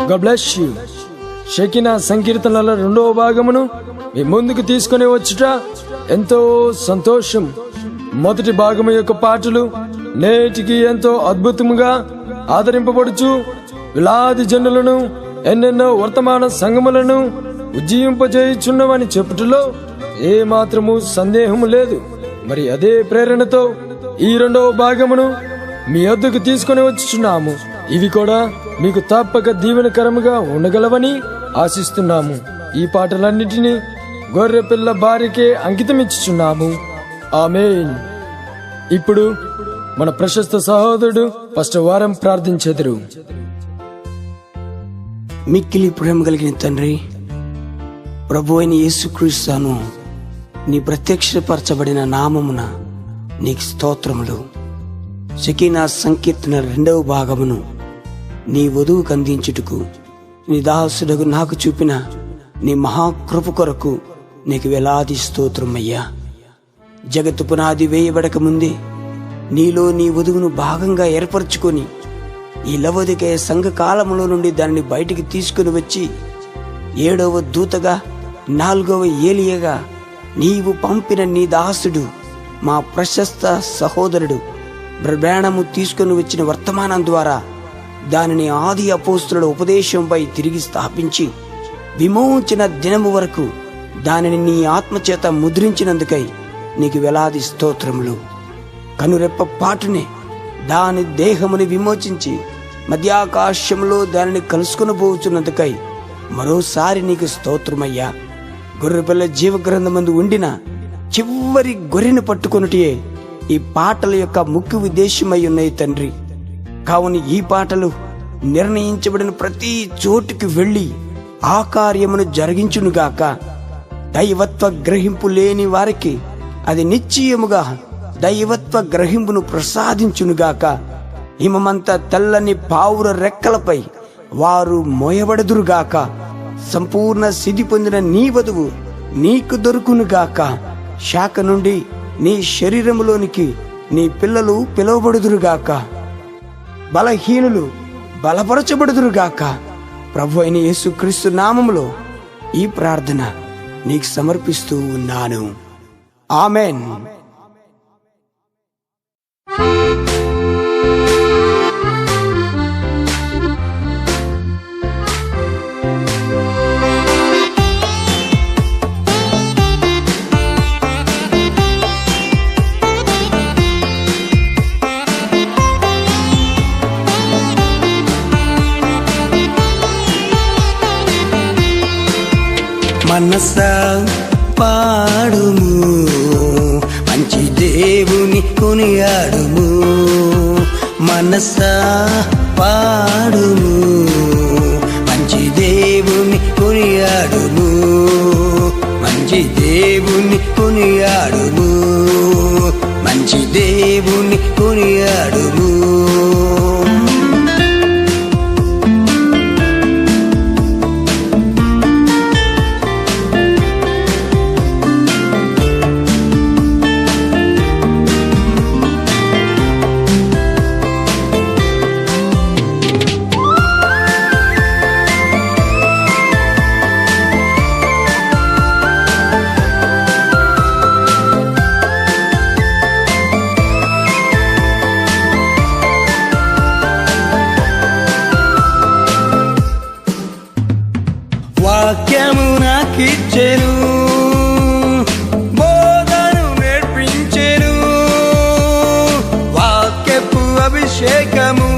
God bless you. Shekinah సంకీర్తనల 2వ భాగమును మీ ముందుకు తీసుకుని వచ్చుట ఎంతో సంతోషం. మొదటి భాగము యొక్క పాటలు నేటికి ఎంతో అద్భుతముగా ఆదరింపబడుచు వేలాది జనులను ఎన్నెన్నో వర్తమాన సంఘములను ఉజ్జీవింపజేయుచున్నవని చెప్పుటలో ఏ మాత్రము సందేహము లేదు. మరి అదే ప్రేరణతో ఈ 2వ భాగమును మీ వద్దకు తీసుకుని వచ్చుచున్నాము. ఇవి కూడా మీకు తప్పక దీవెనకరముగా ఉండగలవని ఆశిస్తున్నాము. ఈ పాటలన్నిటినీ గొర్రెపిల్ల భార్యకే అంకితమిచ్చుచున్నాము. ఆమేన్. ఇప్పుడు మన ప్రశస్త సహోదరుడు ఫస్ట్ వారం ప్రార్థించెదరు. మిక్కిలి ప్రేమ కలిగిన తండ్రి, ప్రభు అయిన యేసుక్రీస్తును నీ ప్రత్యక్షపరచబడిన నామమున నీకు స్తోత్రములు. షెకినా సంకీర్తన 2వ భాగమును నీ వధువుకు అందించుటకు నీ దాసుడగు నాకు చూపిన నీ మహాకృప కొరకు నీకు వేలాది స్తోత్రమయ్యా. జగత్తు పునాది వేయబడక ముందే నీలో నీ వధువును భాగంగా ఏర్పరచుకొని ఈ లవోదికయ సంఘ కాలంలో నుండి దానిని బయటికి తీసుకుని వచ్చి 7వ దూతగా 4వ ఏలియగా నీవు పంపిన నీ దాసుడు మా ప్రశస్త సహోదరుడు బ్రాణము తీసుకుని వచ్చిన వర్తమానం ద్వారా దానిని ఆది అపోస్తుల ఉపదేశంపై తిరిగి స్థాపించి విమోచన దినము వరకు దానిని నీ ఆత్మచేత ముద్రించినందుకై నీకు వేలాది స్తోత్రములు. కనురెప్ప పాటునే దాని దేహముని విమోచించి మధ్యాకాశంలో దానిని కలుసుకుని పోవచ్చున్నందుకై మరోసారి నీకు స్తోత్రమయ్యా. గొర్రెపిల్ల జీవగ్రంథమందు ఉండిన చివరి గొర్రెను పట్టుకొనుటే ఈ పాటల యొక్క ముఖ్య ఉద్దేశమై ఉన్నాయి తండ్రి. కావున ఈ పాటలు నిర్ణయించబడిన ప్రతి చోటుకి వెళ్లి ఆ కార్యమును జరిగించునుగాక. దైవత్వ గ్రహింపు లేని వారికి అది నిశ్చయముగా దైవత్వ గ్రహింపును ప్రసాదించునుగాక. హిమమంత తెల్లని పావుర రెక్కలపై వారు మోయబడదురుగాక. సంపూర్ణ సిద్ధి పొందిన నీ వధువు నీకు దొరుకునుగాక. శాఖ నుండి నీ శరీరములోనికి నీ పిల్లలు పిలువబడుదురుగాక. బలహీనులు బలపరచబడుదురుగాక. ప్రభు అయిన యేసుక్రీస్తు నామములో ఈ ప్రార్థన నీకు సమర్పిస్తూ ఉన్నాను. ఆమెన్. మనసా పాడుము, మంచి దేవుని కొనియాడుము. మనసా పాడుము, మంచి దేవుని కొనియాడుము. మంచి దేవుని కొనియాడుము, మంచి దేవుని కొనియాడుము. వాక్యము నాకిచ్చెను, బోధను నేర్పించెను. వాక్యపు అభిషేకము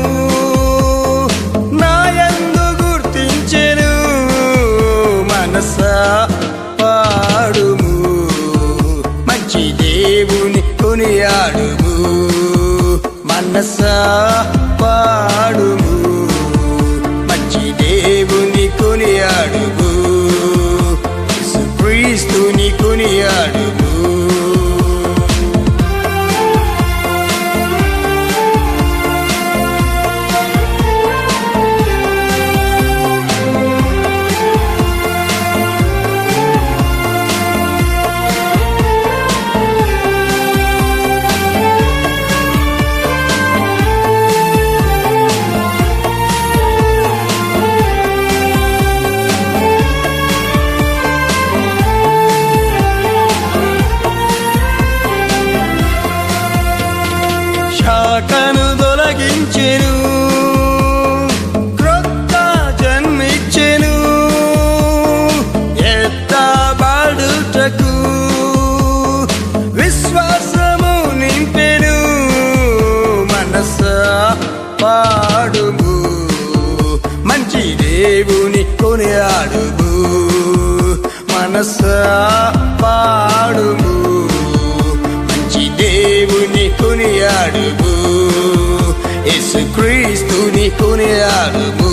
నాయందు గుర్తించెను. మనసా పాడుము, మంచి దేవుని కొనియాడుము. మనసా పాడుము, మంచి దేవుని కొనియాడుము. యేసుక్రీస్తుని కొనియాడుము. జన్మించెను, క్రొత్త జన్మించెను, ఎత్తబడుటకు విశ్వాసము నింపెను. మనసా పాడుము, మంచి దేవుని కొనియాడుము. మనసా పాడుము, మంచి దేవుని కొనియాడుము. యేసుక్రీస్తుని కొనియాడుము.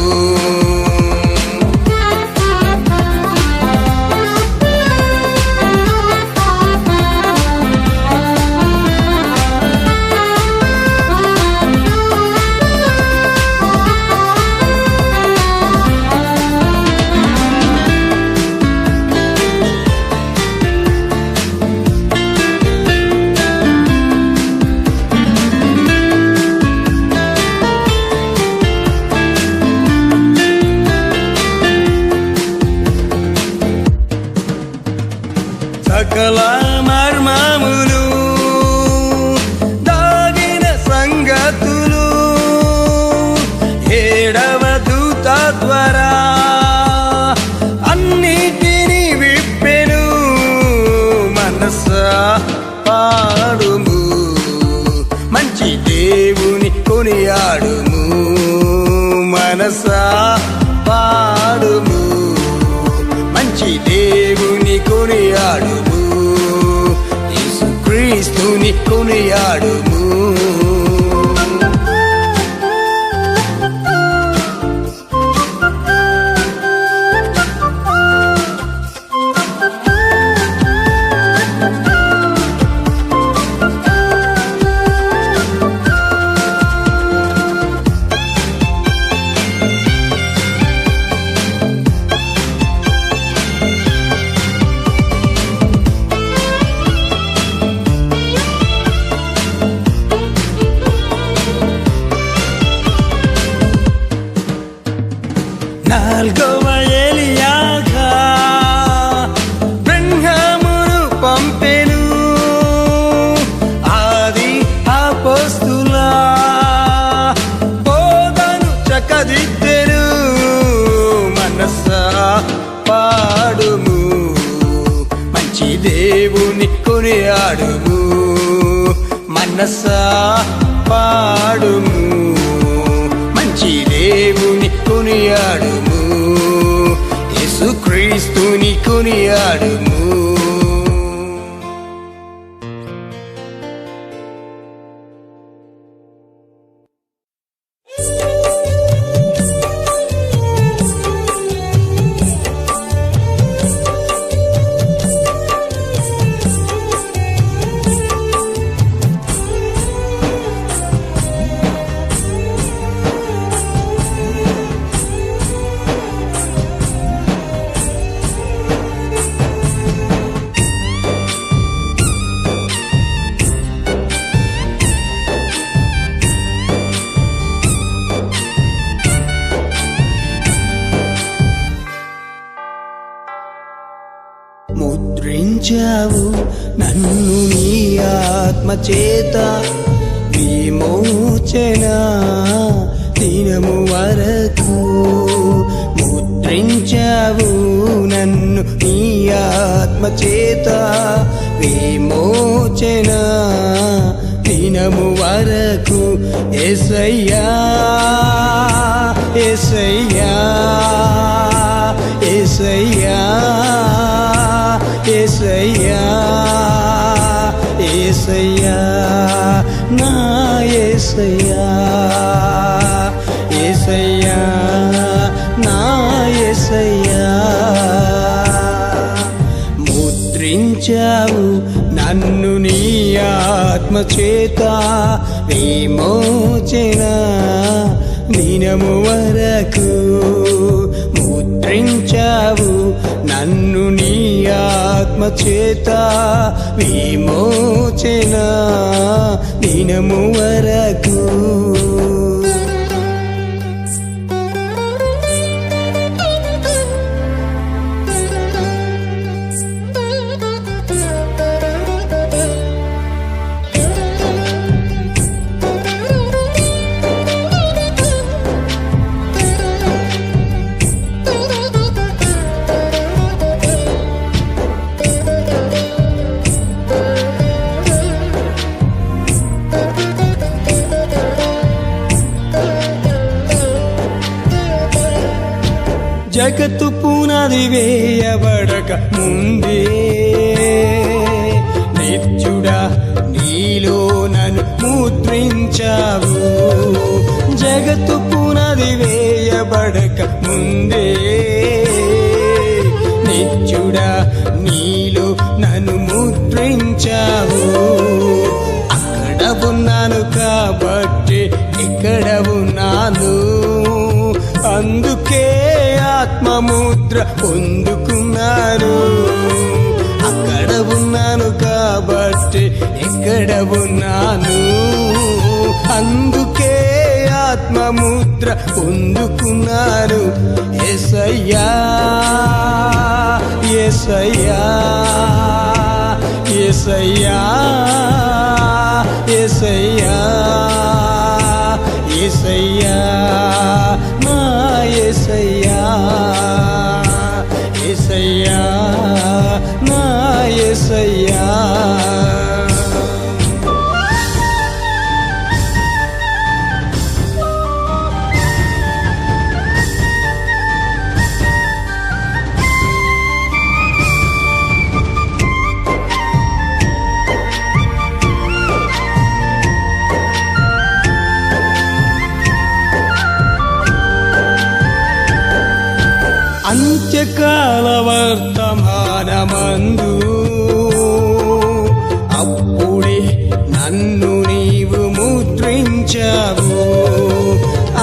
సకల మర్మములు దాగిన సంగతులు ఏడవ దూత ద్వారా అన్నిటిని విప్పెను. మనసా పాడుము, మంచి దేవుని కొనియాడుము. మనసా పాడుము, మంచి దేవుని కొనియాడుము. యేసుక్రీస్తుని కొనియాడుము. నాల్గవ ఎలియాగా బ్రహ్మమును పంపెను. ఆది అపోస్తుల బోధను చక్కదిద్దెను. మనసా పాడుము, మంచి దేవుని కొనియాడుము. మనసా పాడుము, మంచి దేవుని కొనియాడుము. యేసుక్రీస్తుని కొనియాడుము. ముద్రించావు నన్ను నీ ఆత్మ చేత, విమోచన దినము వరకు. ముద్రించావు నన్ను నీ ఆత్మ చేత, విమోచన దినము వరకు. యేసయ్యా యేసయ్యా యేసయ్యా యేసయ్యా యేసయ్యా నా యేసయ్యా యేసయ్యా నా యేసయ్యా. ముద్రించావు నన్ను నీ ఆత్మ చేత, విమోచన దినము వరకు. ముద్రించావు నన్ను నీ ఆత్మ చేత, విమోచన దినము వరకు. వేయబడక ముందే నిత్యుడా నీలో నన్ను ముద్రించావు. జగత్తు పునాది వేయబడక ముందే నిత్యుడా నీలో నన్ను ముద్రించావు. అక్కడ ఉన్నాను కాబట్టి ఇక్కడ ఉన్నాను, అందుకే ఆత్మముద్ర పొందుకున్నాను. అక్కడ ఉన్నాను కాబట్టి ఇక్కడ ఉన్నాను, అందుకే ఆత్మముద్ర పొందుకున్నాను. యేసయ్యా యేసయ్యా యేసయ్యా యేసయ్యా యేసయ్యా నా యేసయ్యా యేసయ్యా నా యేసయ్యా. అంత్యకాల వర్తమానమందు అప్పుడే నన్ను నీవు ముద్రించావు.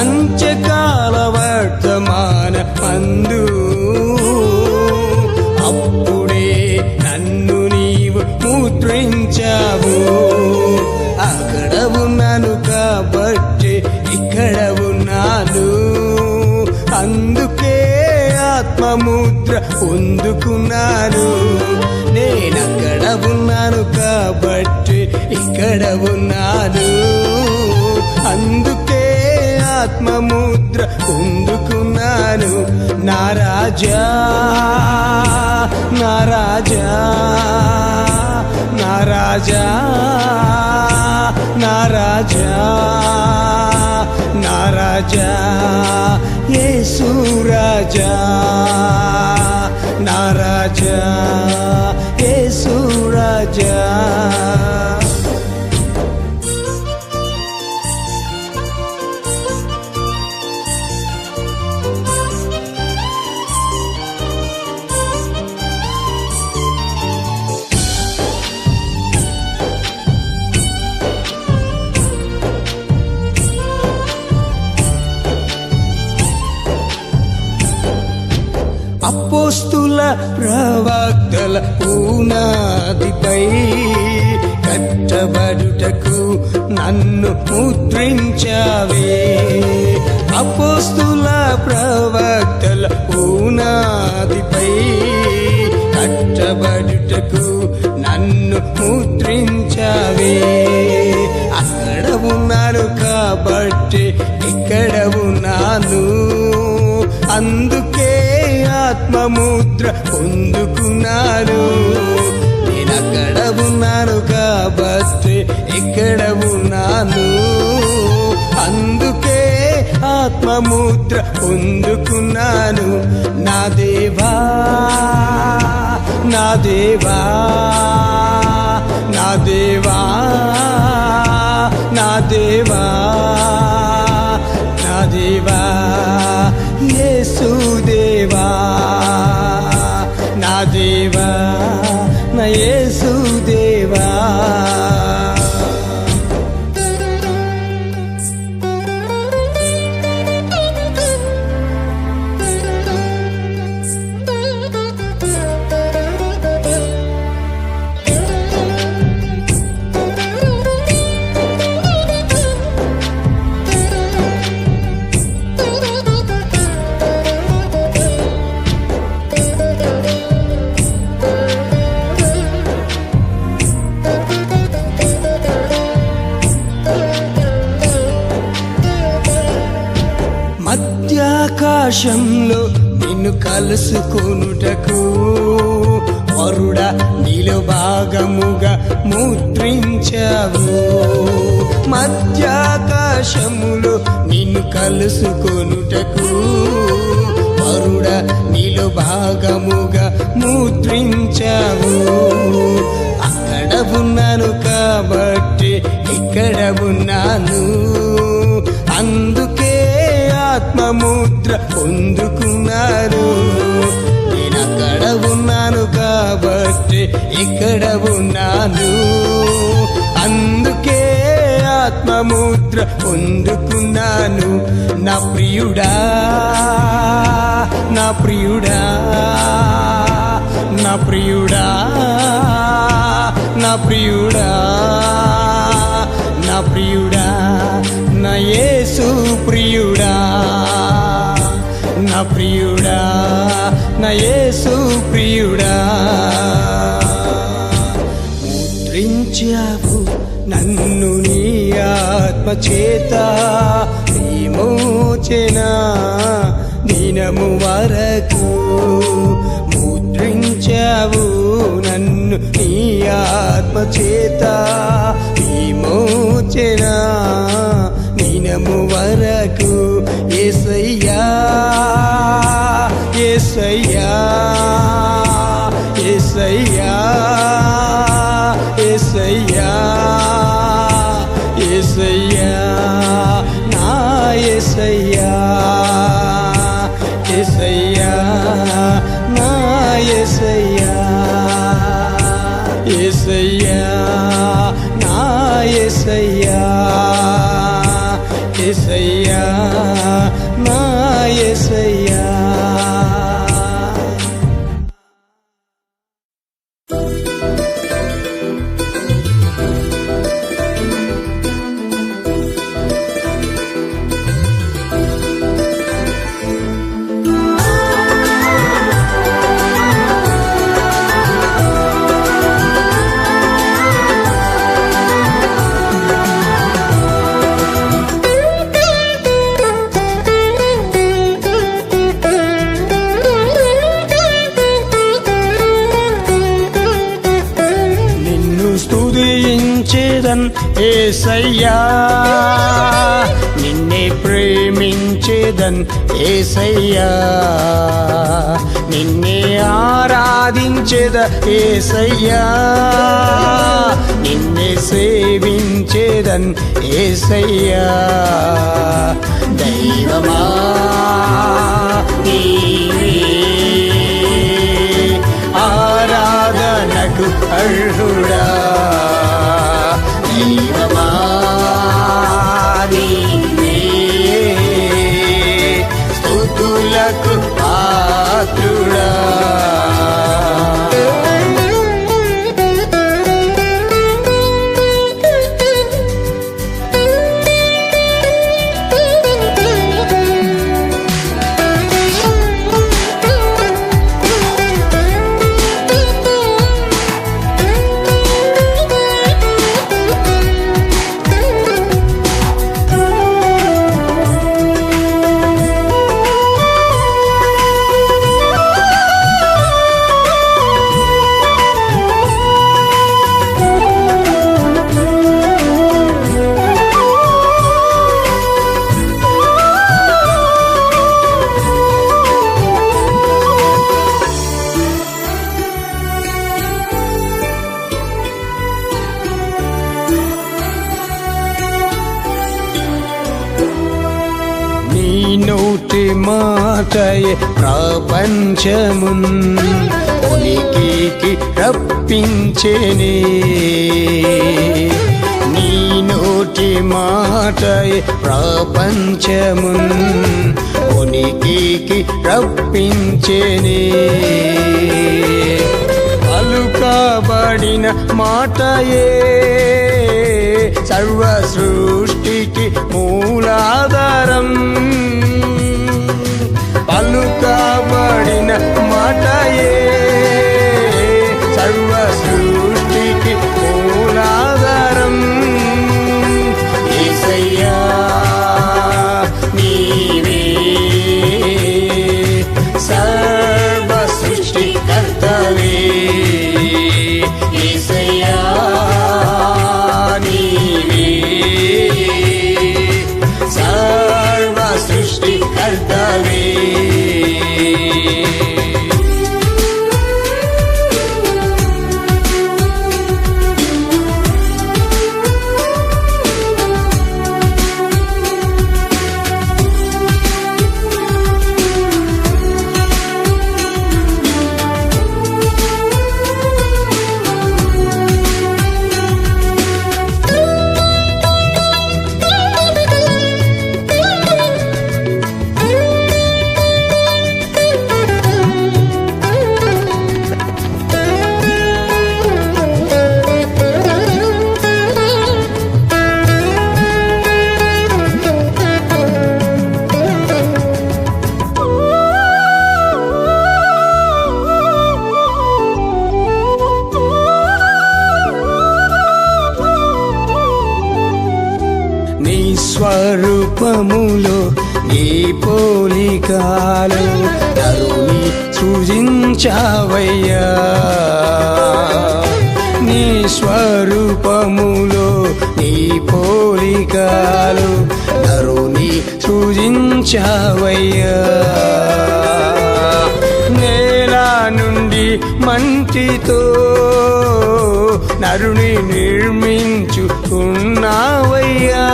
అంత్యకాల వర్తమానమందు అప్పుడే నన్ను నీవు ముద్రించావు. అక్కడ ఉన్నాను కాబట్టి ఇక్కడ ఉన్నాను, అందుకే ఆత్మముద్ర పొందుకున్నాను. నేనక్కడ ఉన్నాను కాబట్టి ఇక్కడ ఉన్నాను, అందుకే ఆత్మముద్ర పొందుకున్నాను. నా రాజా నా రాజా నా రాజా నా రాజా నా రాజా యేసు రాజా నా రాజా యేసు రాజా. అపోస్తుల ప్రవక్తల పునాదిపై కట్టబడుటకు నన్ను ముద్రించావే. అపోస్తుల ప్రవక్తల పునాదిపై కట్టబడుటకు నన్ను ముద్రించావే. అక్కడ ఉన్నాను కాబట్టి ఇక్కడ ఉన్నాను, అందుకే ఆత్మముద్ర పొందుకున్నాను. నేనక్కడ ఉన్నాను కాబట్టి ఇక్కడ ఉన్నాను, అందుకే ఆత్మముద్ర పొందుకున్నాను. నా దేవా నా దేవా నా దేవా నా దేవా నా దేవా యేసు దేవా నా దేవా నా యేసు దేవా. మధ్యాకాశంలో నిన్ను కలుసుకొనుటకు వరుడా నీలో భాగముగా ముద్రించావు. మధ్యాకాశములో నిన్ను కలుసుకొనుటకు వరుడా నీలో భాగముగా మూత్రించావు. అక్కడ ఉన్నాను కాబట్టి ఇక్కడ ఉన్నాను, అందుకే ఆత్మముద్ర పొందుకున్నాను. నేనక్కడ ఉన్నాను కాబట్టి ఇక్కడ ఉన్నాను, అందుకే ఆత్మముద్ర పొందుకున్నాను. నా ప్రియుడా, నా ప్రియుడా, నా ప్రియుడా, నా ప్రియుడా, నా ప్రియుడా, నా యేసు ప్రియుడా, నా ప్రియుడా, నా యేసు ప్రియుడా. ముద్రించావు నన్ను నీ ఆత్మ చేత, విమోచన దినము వరకు. ముద్రించావు నన్ను నీ ఆత్మ చేత, విమోచన దినము వరకు. యేసయ్యా, యేసయ్యా, యేసయ్యా, యేసయ్యా, యేసయ్యా, నా యేసయ్యా, యేసయ్యా, నా యేసయ్యా, యేసయ్యా, నా యేసయ్యా, యేసయ్యా, నా యేసయ్యా. ఏసయ్యా, నిన్నే ప్రేమించేదన్ ఏసయ్యా, నిన్నే ఆరాధించేద ఏసయ్యా, నిన్నే సేవించేదన్ ఏసయ్యా. దైవమా నీవే ఆరాధనకు అర్హుడా, దైవమా నీవే స్తుతులకు పాత్రుడా. నోటి మాటయే ప్రపంచమున్ ఉనికికి రప్పించెనే, నీ నోటి మాటయే ప్రపంచమున్ ఉనికికి రప్పించెనే. పలుకబడిన మాటయే సర్వ సృష్టికి మూలాధారం, పలుకబడిన మాటయే సర్వ సృష్టికి మూలాధారం. యేసయ్యా నీవే సర్వ సృష్టికర్తవే, యేసయ్యా నీవే సర్వ స్వరూపములో నీ పోలికలో నరుని సృజించావయ్యా నీ స్వరూపములో నీ పోలికలో నరుని సృజించావయ్యా నేల నుండి మంటితో నరుని నిర్మించుకున్నావయ్యా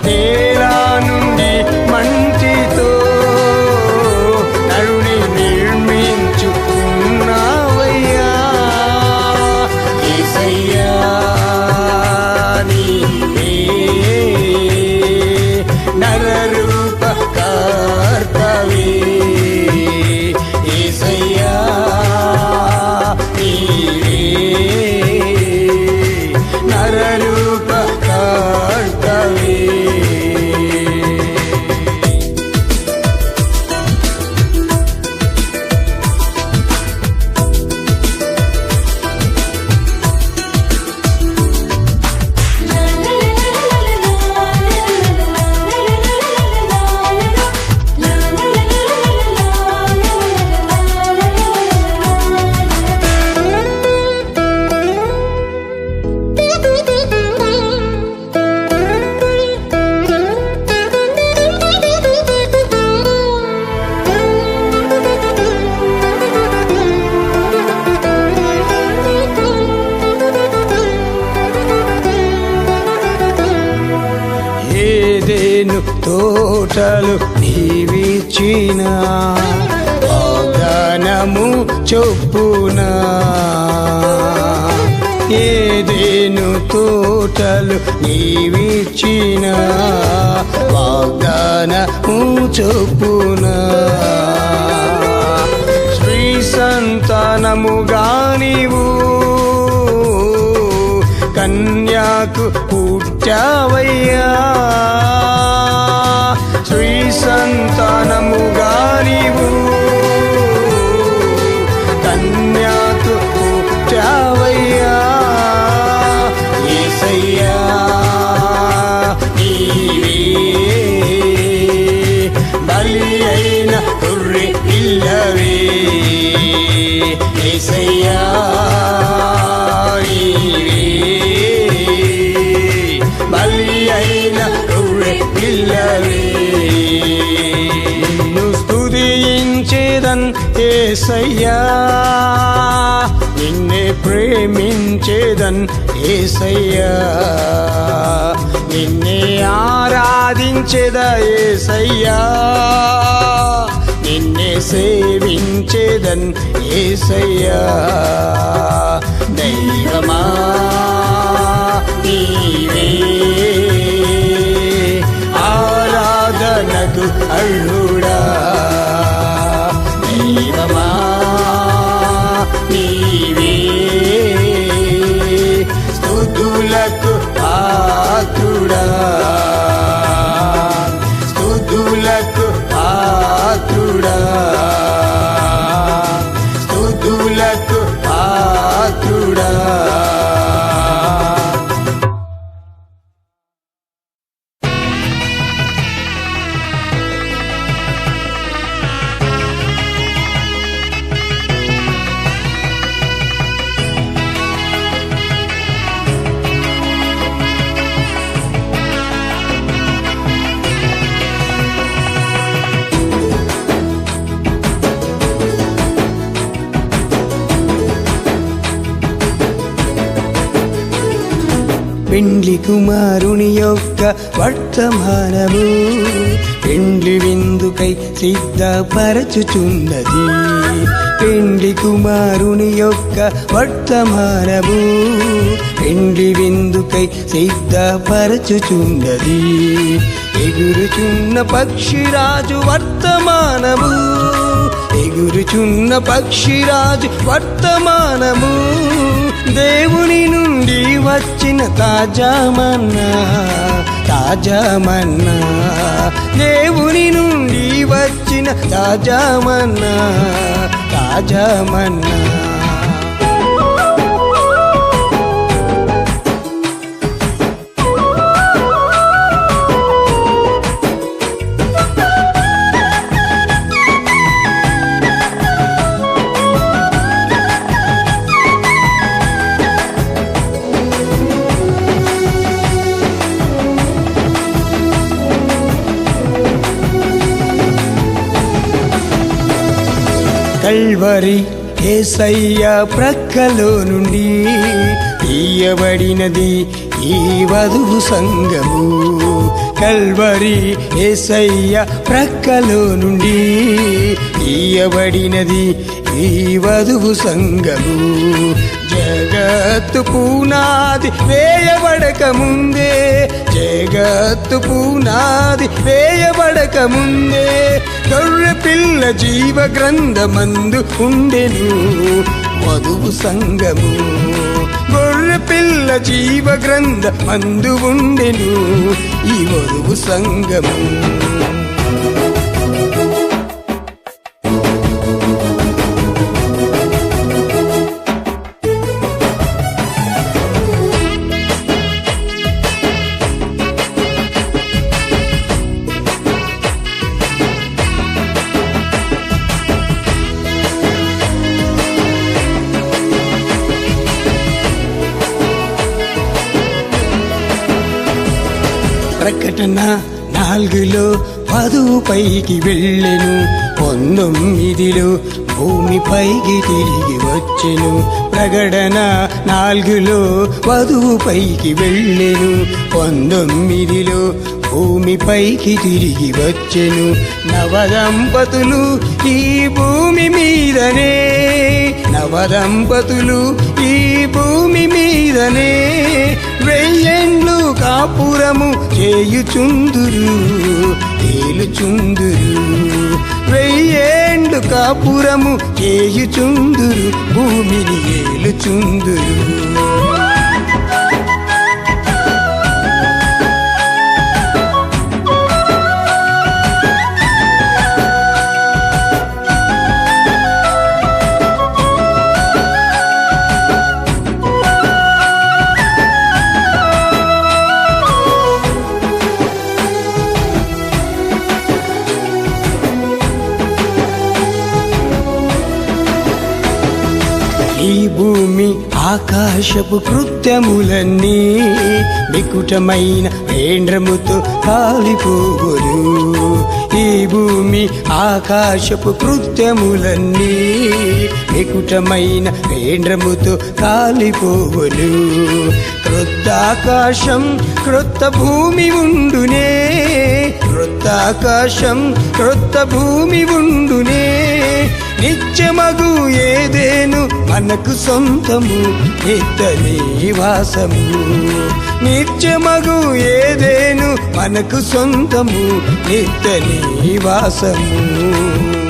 నేల నుండి మంటితో నరుని నిర్మించుకున్నావయ్యా యేసయ్యా నీవే నరరూపకర్తవే యేసయ్యా నీవే నరరూపకర్తవే ఏదెను తోటలు నీవిచ్చిన వాగ్దానము చొప్పున ఏదెను తోటలు నీవిచ్చిన వాగ్దానము చొప్పున స్త్రీ సంతానముగా నీవు కన్యాకు పుట్టావయ్యా స్త్రీ సంతానముగా నీవు కన్యాకు పుట్టావయ్యా యేసయ్యా నీవే బలి అయిన గొర్రె పిల్లవే యేసయ్యా బలి అయిన గొర్రె పిల్లవే నిన్ను స్తుతించేదన్ యేసయ్యా నిన్నే ప్రేమించేదన్ యేసయ్యా నిన్నే ఆరాధించేద యేసయ్యా నిన్నే సేవించేదన్ యేసయ్యా దైవమా నీవే ఆరాధనకు అర్హుడా దైవమా నీవే స్తుతులకు పాత్రుడా స్తుతులకు పాత్రుడా స్తుతులకు పాత్రుడా పెండ్లి కుమారుని యొక్క వర్తమానము పెండ్లి విందుకై సిద్ధపరచుచున్నది పెండ్లి కుమారుని యొక్క వర్తమానము పెండ్లి విందుకై సిద్ధపరచుచున్నది ఎగురుచున్న పక్షిరాజు వర్తమానము ఎగురుచున్న పక్షిరాజు వర్తమానము దేవుని నుండి వచ్చిన తాజామన్నా తాజామన్నా దేవుని నుండి వచ్చిన తాజామన్నా తాజామన్నా కల్వరి యేసయ్య ప్రక్కలో నుండి తీయబడినది ఈ వధువు సంఘము. కల్వరి యేసయ్య ప్రక్కలో నుండి తీయబడినది ఈ వధువు సంఘము. జగత్తు పునాది వేయబడక ముందే, జగత్తు పునాది వేయబడక ముందే గొర్రె పిల్ల జీవ గ్రంథమందు ఉండెను వధువు సంఘము. గొర్రె పిల్ల జీవ గ్రంథమందు ఉండెను ఈ వధువు సంఘము. ప్రకటన 4లో వధువు పైకి వెళ్ళెను, 19లో భూమి పైకి తిరిగి వచ్చెను. ప్రకటన 4లో వధువు పైకి వెళ్ళెను, 19లో భూమి పైకి తిరిగి వచ్చెను. నవదంపతులు ఈ భూమి మీదనే, నవదంపతులు ఈ భూమి మీదనే వెయ్యేండ్లు కాపురము చేయుచుందురు తేలుచుందురు. వెయ్యేండ్లు కాపురము చేయుచుందురు భూమిని ఏలుచుందురు. ఈ భూమి ఆకాశపు కృత్యములన్నీ వికటమైన వేండ్రముతో కాలిపోవును. ఈ భూమి ఆకాశపు కృత్యములన్నీ వికటమైన వేండ్రముతో కాలిపోవును. క్రొత్త ఆకాశం క్రొత్త భూమి ఉండునే, క్రొత్త ఆకాశం క్రొత్త భూమి ఉండునే. నిత్యమగు ఏదేను మనకు సొంతము నిత్యని వాసము. నిత్యమగు ఏదేను మనకు సొంతము నిత్యని వాసము.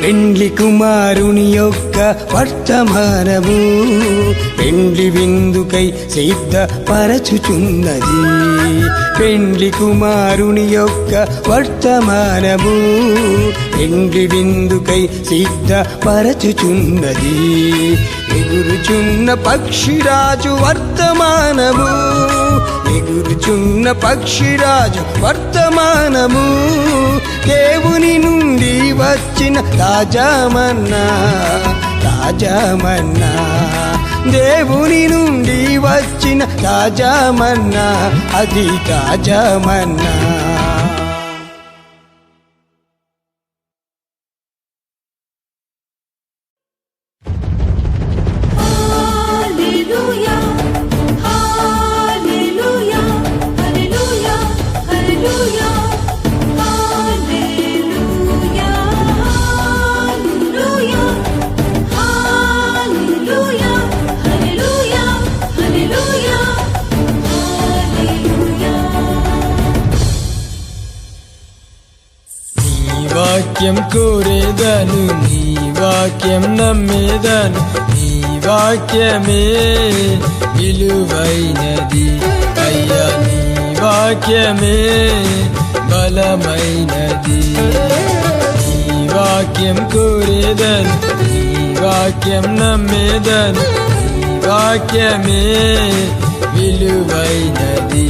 పెండ్లి కుమారుని యొక్క వర్తమానము పెండ్లి విందుకై సిద్ధపరచుచున్నది. పెండ్లి కుమారుని యొక్క వర్తమానము పెండ్లి విందుకై సిద్ధపరచుచున్నది. ఎగురుచున్న పక్షిరాజు వర్తమానము, ఎగురుచున్న పక్షిరాజు వర్తమానము దేవుని నుండి వచ్చిన తాజామన్నా, తాజామన్నా. దేవుని నుండి వచ్చిన తాజామన్నా, అది తాజామన్నా. వాక్యం కోరేదను, నీ వాక్యం నమ్మేదను, నీ వాక్యమే విలువైనది అయ్యా, నీ వాక్యమే బలమైనది. నీ వాక్యం కోరేదను, నీ వాక్యం నమ్మేదను, నీ వాక్యమే విలువైనది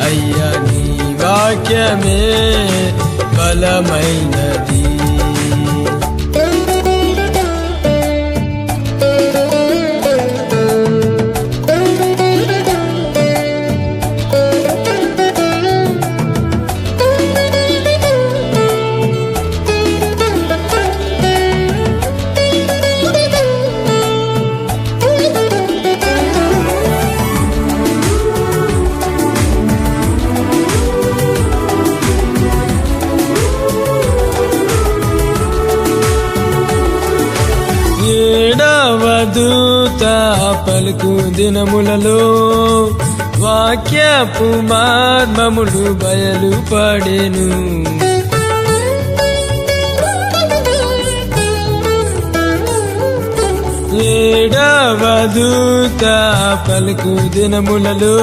అయ్యా, నీ వాక్యమే బలమైనది. పలుకు దినములలో వాక్యపు మర్మములు బయలుపడెను. ఏడవ దూత పలుకు దినములలో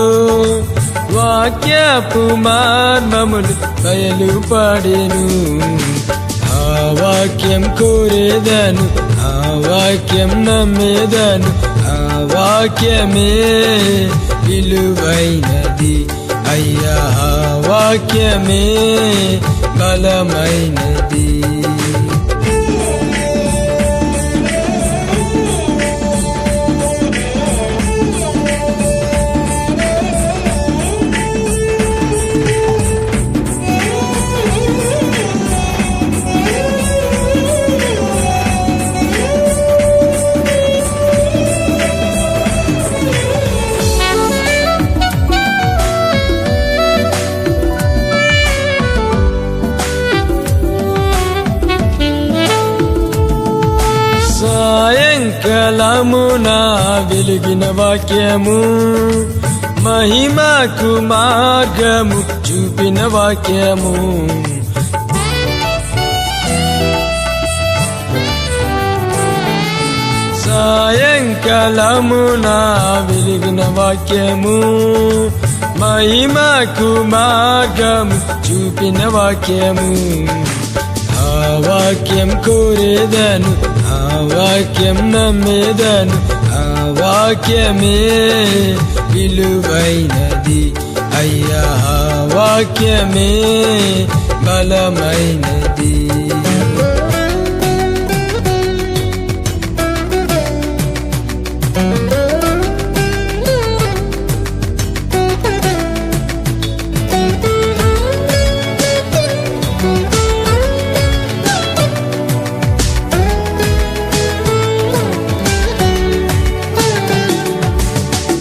వాక్యపు మర్మములు బయలుపడెను. ఆ వాక్యం కోరేదను, ఆ వాక్యం నమ్మేదను, ఆ వాక్యమే విలువైనది అయ్యా, ఆ వాక్యమే బలమైనది. సాయంకాలమున వెలిగిన వాక్యము, మహిమకు మార్గము చూపిన వాక్యము. సాయంకాలమున వెలిగిన వాక్యము, మహిమకు మార్గము చూపిన వాక్యము. ఆ వాక్యం కోరేదను, ఆ వాక్యం నమ్మేదను, ఆ వాక్యమే విలువైనది అయ్యా, ఆ వాక్యమే బలమైనది.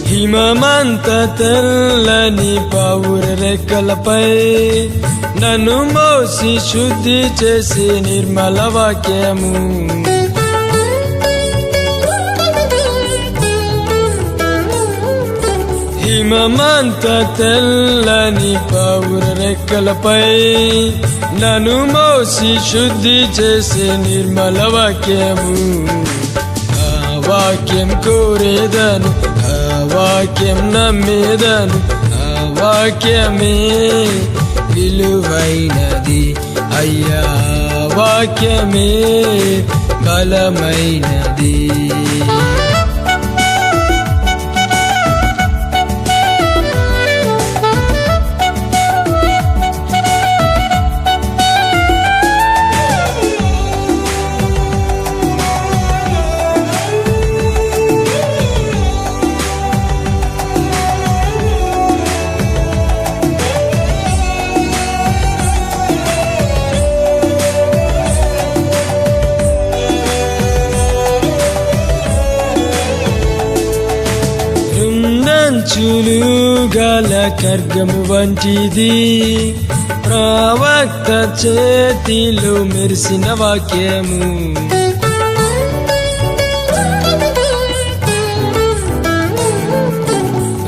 హిమమంత తెల్లని పావుర రెక్కలపై నన్ను మోసి శుద్ధి చేసి నిర్మల వాక్యము. హిమమంత తెల్లని పావుర రెక్కలపై నన్ను మోసి శుద్ధి చేసి నిర్మల వాక్యము. ఆ వాక్యం కోరేదను, ఆ వాక్యం నమ్మేదను, ఆ వాక్యమే విలువైనది అయ్యా, ఆ వాక్యమే బలమైనది. అంచులు గల ఖడ్గము వంటిది ప్రవక్త చేతిలో మెరిసిన వాక్యము.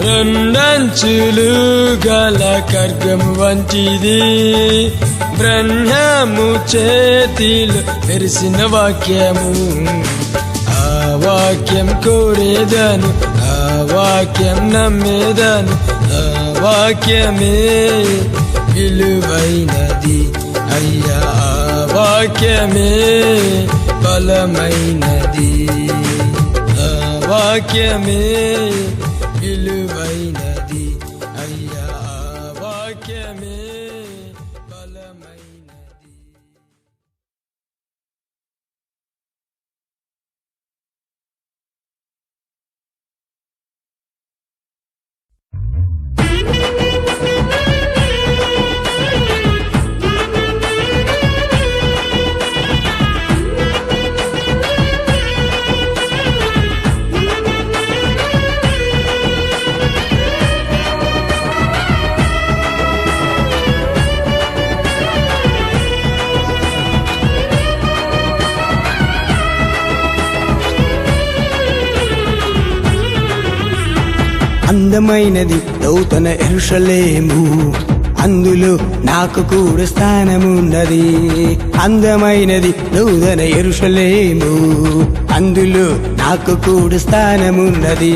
రెండంచులు గల ఖడ్గము వంటిది బ్రహ్మము చేతిలో మెరిసిన వాక్యము. ఆ వాక్యం కోరేదను, ఆ వాక్యం నమ్మేదను, ఆ వాక్యమే విలువైనది అయ్యా, ఆ వాక్యమే బలమైనది. ఆ వాక్యమే విలువైనది అయ్యా, ఆ వాక్యమే బలమైనది. అందమైనది నూతన యెరూషలేము, అందులో నాకు కూడా స్థానమున్నది. అందమైనది నూతన యెరూషలేము, అందులో నాకు కూడా స్థానమున్నది.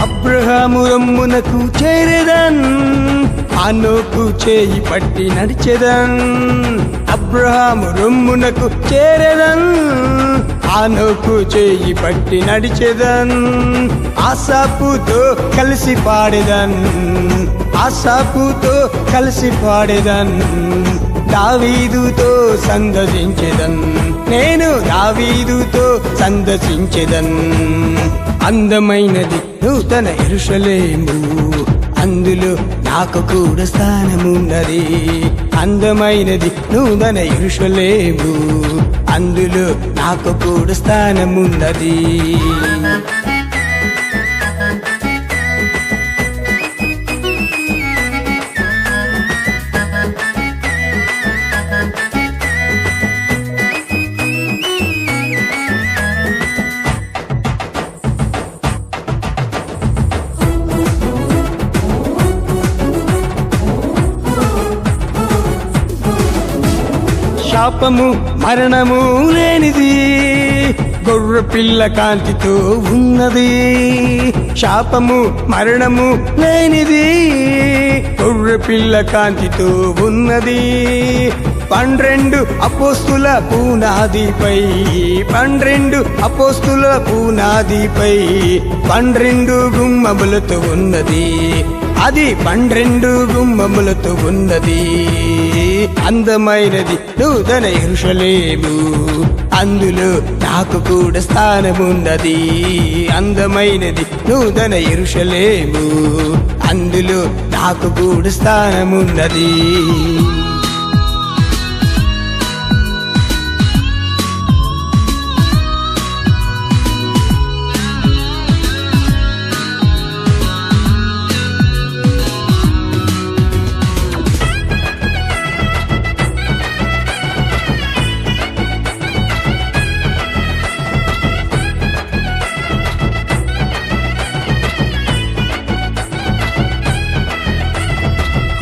అబ్రహాము రొమ్మునకు చేరెదన్, హనోకు చేయి పట్టి నడిచెదన్. అబ్రహాము రొమ్మునకు చేరెదన్, హనోకు చేయి పట్టి నడిచెదన్. ఆసాపుతో కలిసి పాడెదన్, ఆసాపుతో కలిసి పాడెదన్. దావీదుతో సందర్శించెదన్, నేను దావీదుతో సందర్శించెదన్. అందమైనది నూతన యెరూషలేము, అందులో నాకు కూడా స్థానమున్నది. అందమైనది నూతన యెరూషలేము, అందులో నాకు కూడా స్థానమున్నది. శాపము మరణము లేనిది, గొర్రె పిల్ల కాంతితో ఉన్నది. శాపము మరణము లేనిది, గొర్రె పిల్ల కాంతితో ఉన్నది. 12 అపోస్తుల పునాదిపై, 12 అపోస్తుల పునాదిపై 12 గుమ్మములతో ఉన్నది. అది 12 గుమ్మములతో ఉన్నది. అందమైనది నూతన యెరూషలేము, అందులో నాకు కూడా స్థానమున్నది. అందమైనది నూతన యెరూషలేము, అందులో నాకు కూడా స్థానమున్నది.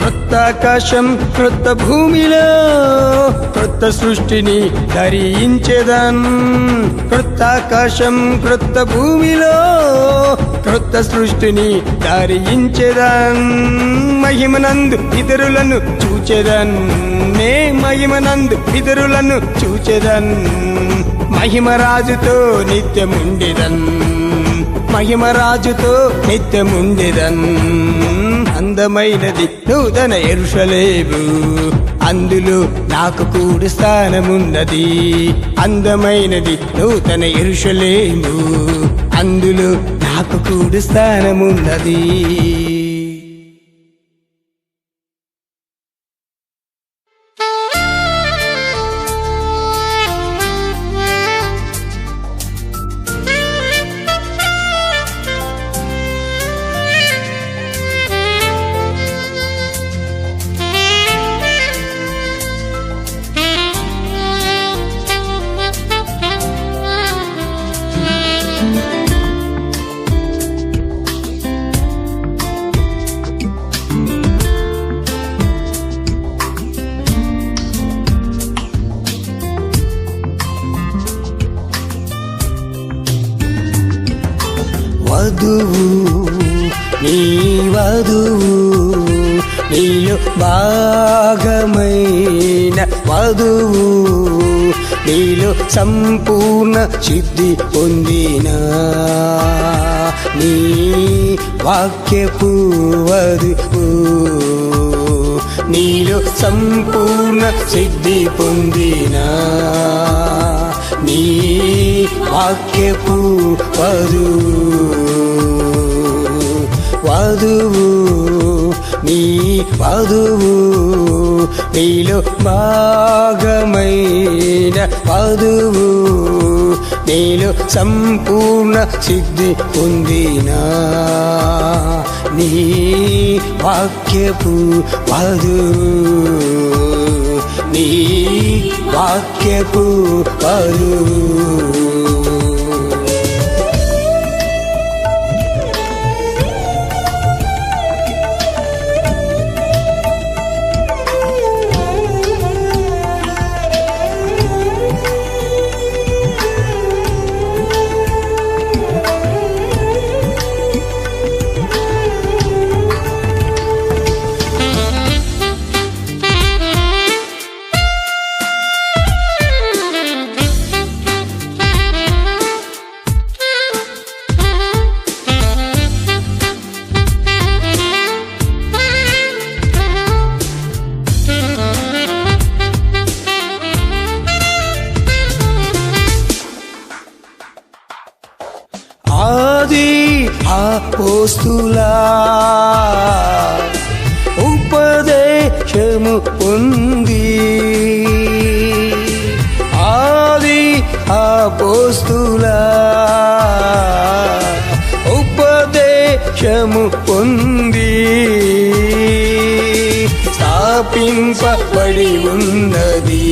కొత్త ఆకాశం క్రొత్త భూమిలో క్రొత్త సృష్టిని ధరించెదన్. క్రొత్త ఆకాశం క్రొత్త భూమిలో క్రొత్త సృష్టిని ధరించెదన్. మహిమనందు ఇతరులను చూచెదన్, నే మహిమనందు ఇతరులను చూచెదన్. మహిమరాజుతో నిత్యముండెదన్, మహిమరాజుతో నిత్యముండెదన్. అందమైనది నూతన యెరూషలేము, అందులో నాకు కూడా స్థానమున్నది. అందమైనది నూతన యెరూషలేము, అందులో నాకు కూడా స్థానమున్నది. వధువు నీ వధువు, నీలో భాగమైన వధువు, నీలో సంపూర్ణ సిద్ధి పొందిన నీ వాక్యపు వధువు, నీలో సంపూర్ణ సిద్ధి పొందిన నీ వాక్యపు వధువు నీ వధువు నీలో భాగమైన వధువు నీలో సంపూర్ణ సిద్ధి పొందినా నీ వాక్యపు వధువు నీ వాక్యపు వధువు ఆది అపోస్తులా ఉపదేశము పొంది ఆది అపోస్తులా ఉపదేశము పొంది స్థాపింపబడి ఉన్నది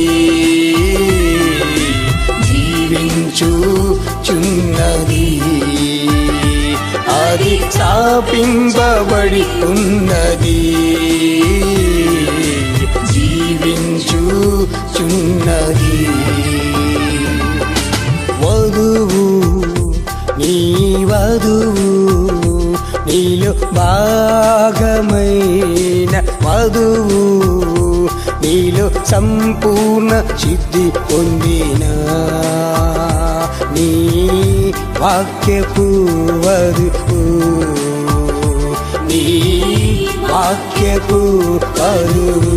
జీవించుచున్నది అది స్థాపింపబడి ఉన్నది జీవించుచున్నది వధువు నీ వధువు నీలో భాగమైన వధువు నీలో సంపూర్ణ సిద్ధి పొందినా నీ వాక్యపు వధువు నీ వాక్యపు వధువు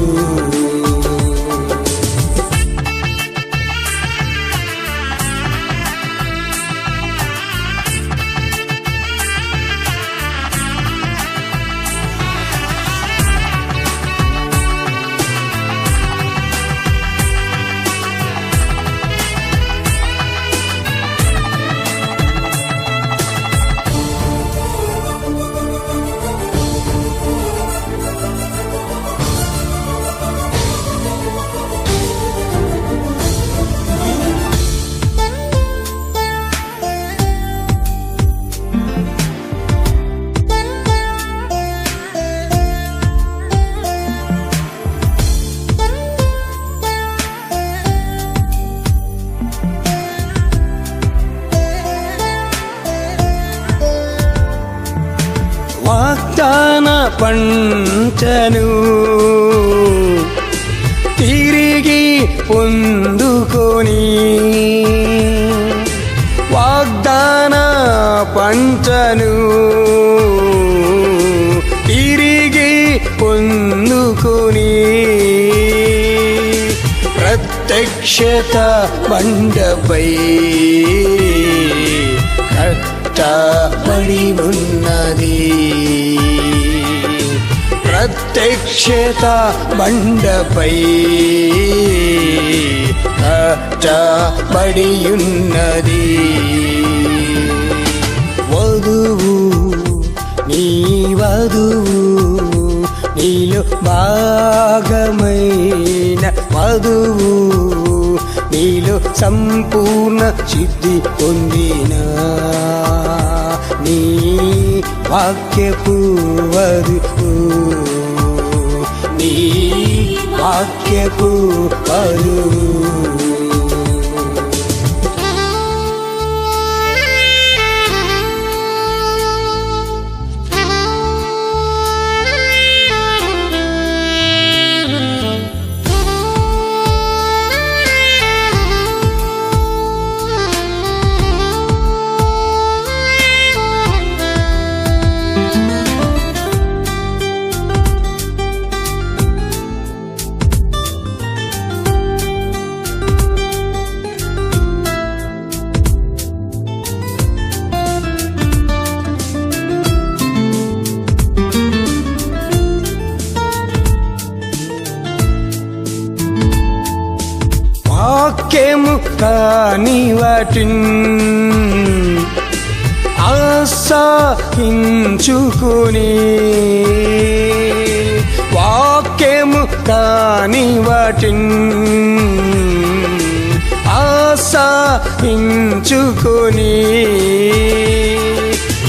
వాగ్దాన పంటను తిరిగి పొందుకొని వాగ్దాన పంటను తిరిగి పొందుకొని ప్రత్యక్షత బండపై కట్టబడి ఉన్నది ప్రత్యక్షత బండపై కట్టబడి ఉన్నది వధువు నీ వధువు నీలో భాగమైన వధువు నీలో సంపూర్ణ సిద్ధి పొందినా నీ వాక్యపు వధువు నీ వాక్యపు వధువు కాని వాటిన్ ఆశించుకుని వాక్యము కాని వాటిన్ ఆశించుకుని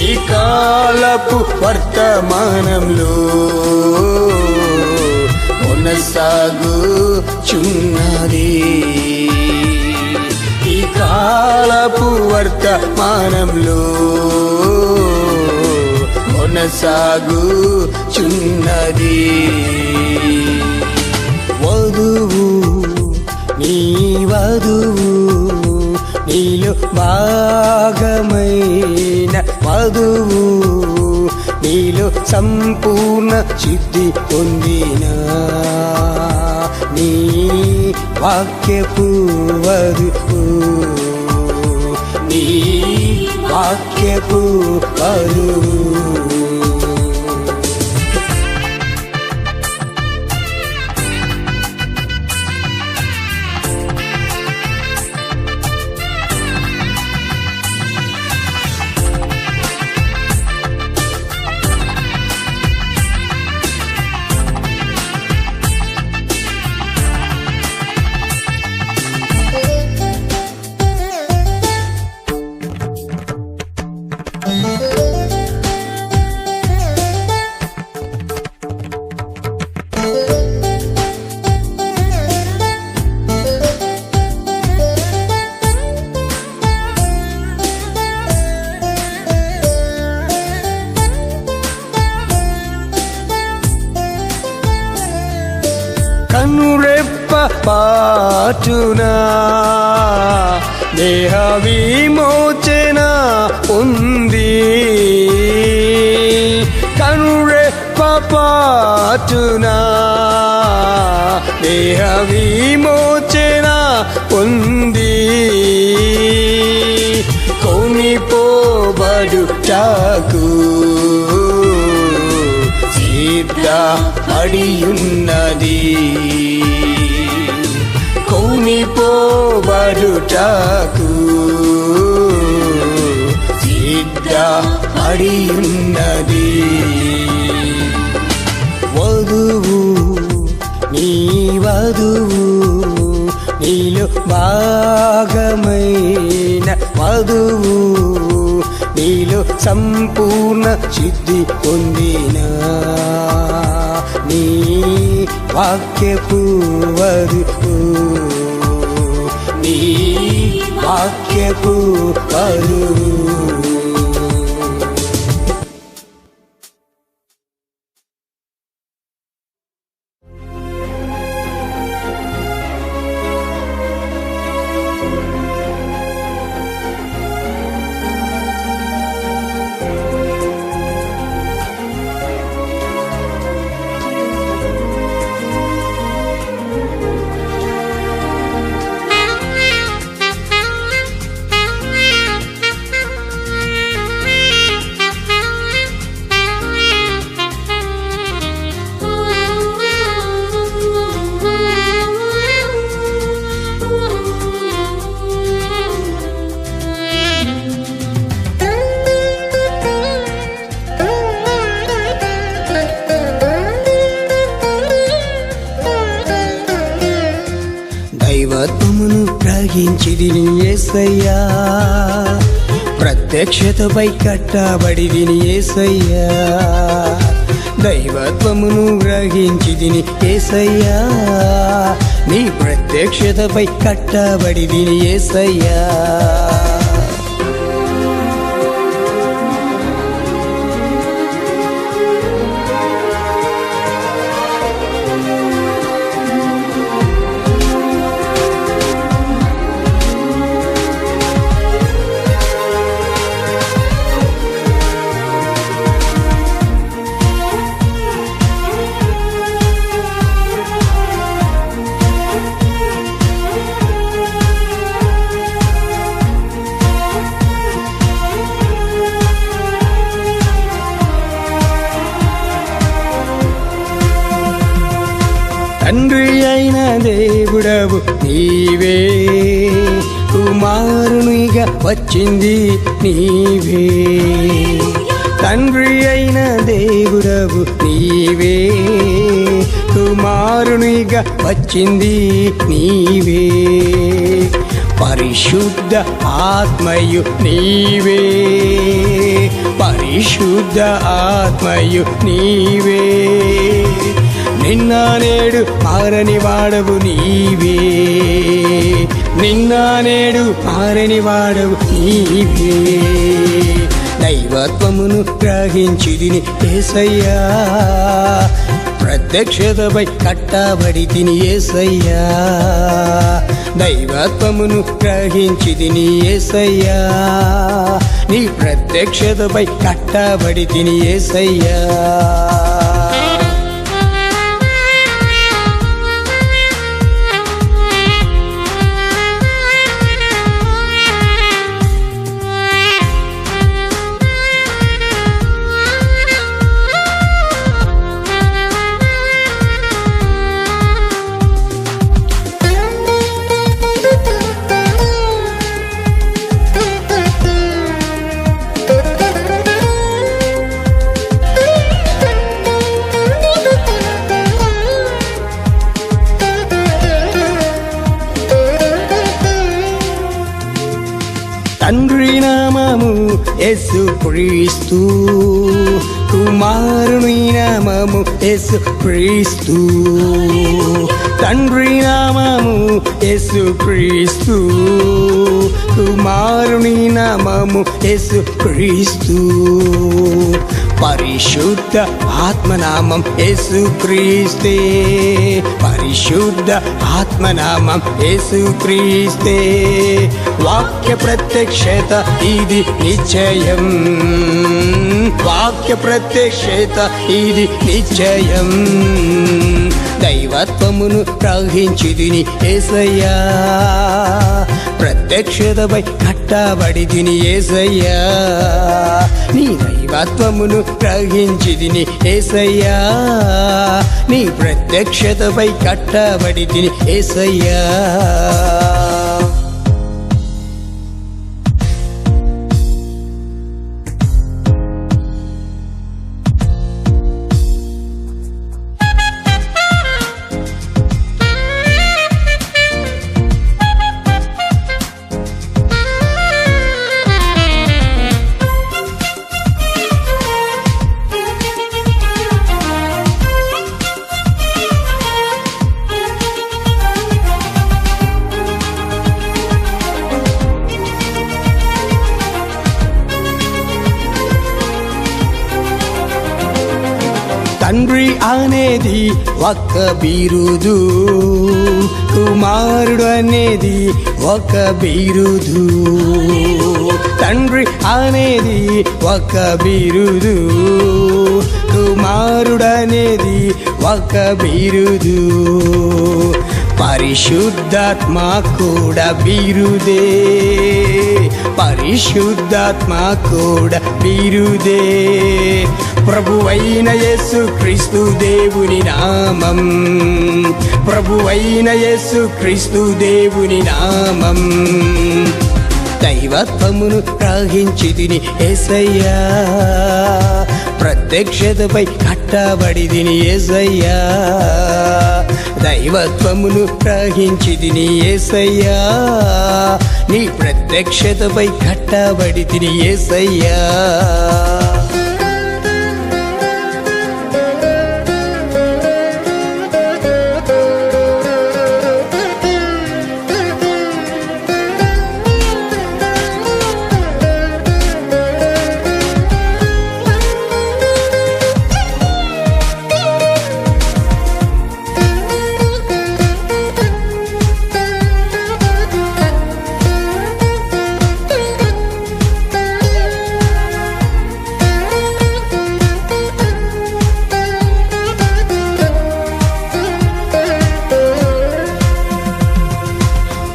ఈ కాలపు వర్తమానంలో కొనసాగుచున్నది ఈ కాలపు వర్తమానంలో కొనసాగుచున్నది వధువు నీ వధువు నీలో భాగమైన వధువు నీలో సంపూర్ణ సిద్ధి పొందిన నీ వాక్యపు వధువు నీ వాక్యపు వధువు కనురెప్ప పాటునా దేహ విమోచన ఉంది కనురెప్ప పాటునా దేహ విమోచన ఉంది కొనిపోబడుటకు సిద్ధపడియున్నది కొనిపోబడుటకు సిద్ధపడియున్నది వధువు నీ వధువు నీలో భాగమైన వధువు నీలో సంపూర్ణ సిద్ధి పొందిన నీ వాక్యపు వధువు నీ వాక్యపు వధువు దైవత్వమును గ్రహించిదిని యేసయ్యా ప్రత్యక్షతపై కట్టబడిదిని యేసయ్యా దైవత్వమును గ్రహించిదిని యేసయ్యా నీ ప్రత్యక్షతపై కట్టబడిదిని యేసయ్యా తండ్రి అయిన దేవుడవు నీవే కుమారునిగా వచ్చింది నీవే, తండ్రి అయిన దేవుడవు నీవే, కుమారునిగా వచ్చింది నీవే, పరిశుద్ధ ఆత్మయు నీవే, పరిశుద్ధ ఆత్మయు నీవే, నిన్న నేడు మారని వాడవు నీవే, నిన్న నేడు మారని వాడవు నీవే, దైవత్వమును గ్రహించిదిని యేసయ్యా, ప్రత్యక్షతపై కట్టబడి తిని యేసయ్యా, దైవత్వమును గ్రహించిదిని యేసయ్యా, నీ ప్రత్యక్షతపై కట్టబడి తిని యేసయ్యా. తండ్రి నామము యేసు క్రీస్తు, కుమారుని నామము యేసు క్రీస్తు, తండ్రి నామము యేసు క్రీస్తు, కుమారుని నామము యేసు క్రీస్తు, పరిశుద్ధ ఆత్మనామం యేసు క్రీస్తే, పరిశుద్ధ ఆత్మనామం యేసు క్రీస్తే, వాక్య ప్రత్యక్షత ఇది నిశ్చయం, వాక్య ప్రత్యక్షత ఇది నిశ్చయం, దైవత్వమును గ్రహించితిని యేసయ్యా, ప్రత్యక్షతపై కట్టబడి తిని యేసయ్యా, నీ దైవత్వమును గ్రహించితిని యేసయ్యా, నీ ప్రత్యక్షతపై కట్టబడి తిని యేసయ్యా. తండ్రి అనేది ఒక బిరుదు, కుమారుడు అనేది ఒక బిరుదు, తండ్రి అనేది ఒక బిరుదు, కుమారుడు అనేది ఒక బిరుదు, పరిశుద్ధాత్మ కూడా బిరుదే, పరిశుద్ధాత్మ కూడా బిరుదే, ప్రభువైన యేసు క్రీస్తు దేవుని నామం, ప్రభువైన యేసు క్రీస్తు దేవుని నామం, దైవత్వమును గ్రహించితిని యేసయ్యా, ప్రత్యక్షతపై కట్టబడి తిని యేసయ్యా, దైవత్వమును గ్రహించితిని యేసయ్యా, నీ ప్రత్యక్షతపై కట్టబడి తిని యేసయ్యా.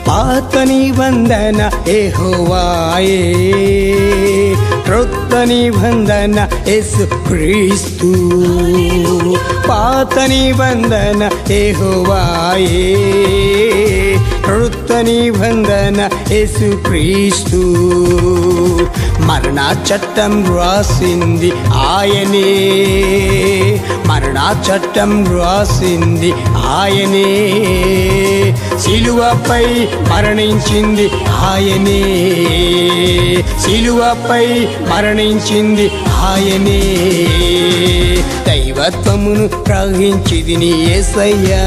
పాత నిబంధన యెహోవాయే, క్రొత్త నిబంధన యేసు క్రీస్తు, పాత నిబంధన యెహోవాయే, కృత నిబంధన యేసుక్రీస్తు. మరణ చట్టం రాసింది ఆయనే, మరణ చట్టం రాసింది ఆయనే, సిలువపై మరణించింది ఆయనే, సిలువపై మరణించింది ఆయనే. దైవత్వమును గ్రహించిది నీ యేసయ్యా,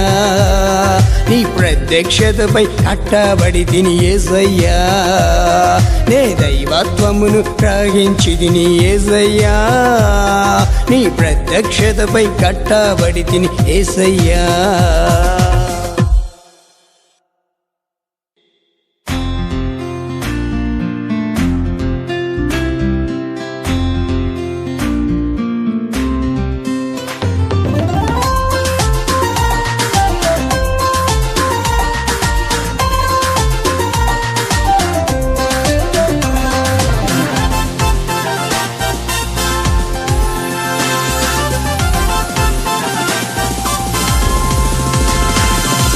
నీ ప్రత్యక్షతపై కట్టబడి తిని యేసయ్యా. నే దైవత్వమును గ్రహించిది నీ యేసయ్యా, నీ ప్రత్యక్షతపై కట్టబడి తిని యేసయ్యా.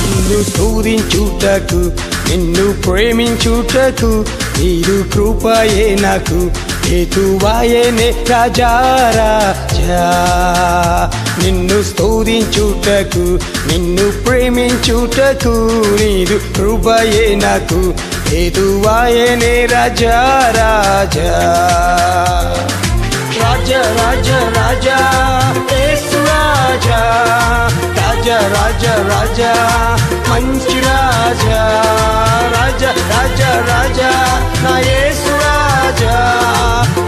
నిన్ను స్తుతించుటకు, నిన్ను ప్రేమించుటకు, నీరు కృపయే నాకు హేతువాయనే రాజా రాజా. నిన్ను స్తుతించుటకు, నిన్ను ప్రేమించుటకు, నీరు కృపయే నాకు హేతువాయనే రాజా రాజా. రాజా రాజా రాజా యేసు రాజా, రాజా రాజా రాజా మంచి రాజా, రాజా రాజా రాజా నా యేసు రాజా,